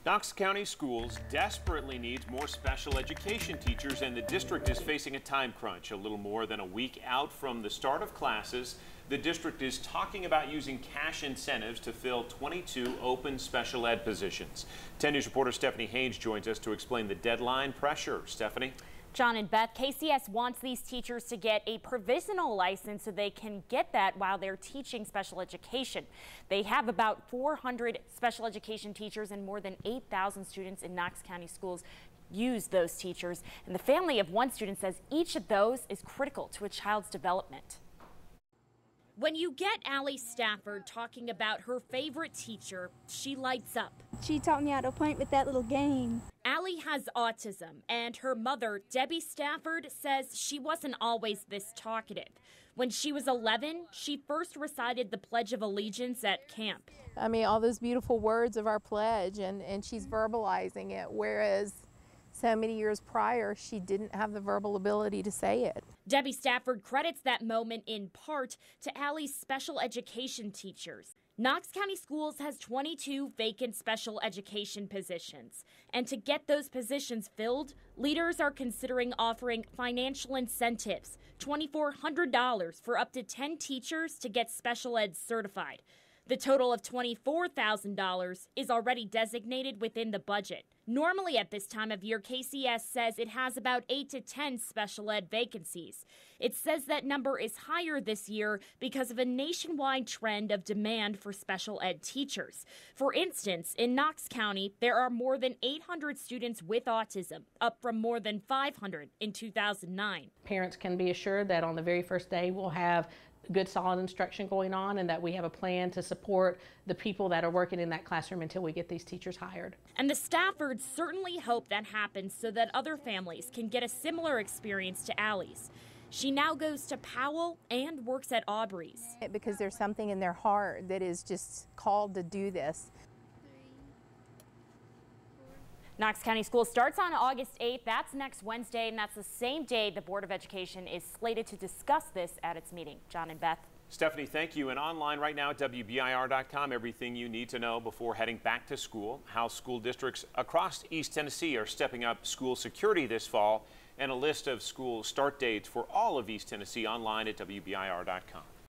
Knox County Schools desperately needs more special education teachers, and the district is facing a time crunch. A little more than a week out from the start of classes, the district is talking about using cash incentives to fill 22 open special ed positions. 10 News reporter Stephanie Haynes joins us to explain the deadline pressure. Stephanie? John and Beth, KCS wants these teachers to get a provisional license so they can get that while they're teaching special education. They have about 400 special education teachers and more than 8,000 students in Knox County Schools use those teachers. And the family of one student says each of those is critical to a child's development. When you get Allie Stafford talking about her favorite teacher, she lights up. She taught me how to point with that little game. Allie has autism, and her mother, Debbie Stafford, says she wasn't always this talkative. When she was 11, she first recited the Pledge of Allegiance at camp. I mean, all those beautiful words of our pledge, and she's verbalizing it, whereas so many years prior, she didn't have the verbal ability to say it. Debbie Stafford credits that moment in part to Allie's special education teachers. Knox County Schools has 22 vacant special education positions. And to get those positions filled, leaders are considering offering financial incentives, $2,400 for up to 10 teachers to get special ed certified. The total of $24,000 is already designated within the budget. Normally at this time of year, KCS says it has about 8 to 10 special ed vacancies. It says that number is higher this year because of a nationwide trend of demand for special ed teachers. For instance, in Knox County, there are more than 800 students with autism, up from more than 500 in 2009. Parents can be assured that on the very first day we'll have good solid instruction going on and that we have a plan to support the people that are working in that classroom until we get these teachers hired. And the Staffords certainly hope that happens so that other families can get a similar experience to Allie's. She now goes to Powell and works at Aubrey's. Because there's something in their heart that is just called to do this. Knox County Schools starts on August 8th. That's next Wednesday, and that's the same day the Board of Education is slated to discuss this at its meeting. John and Beth. Stephanie, thank you. And online right now at WBIR.com, everything you need to know before heading back to school, how school districts across East Tennessee are stepping up school security this fall, and a list of school start dates for all of East Tennessee online at WBIR.com.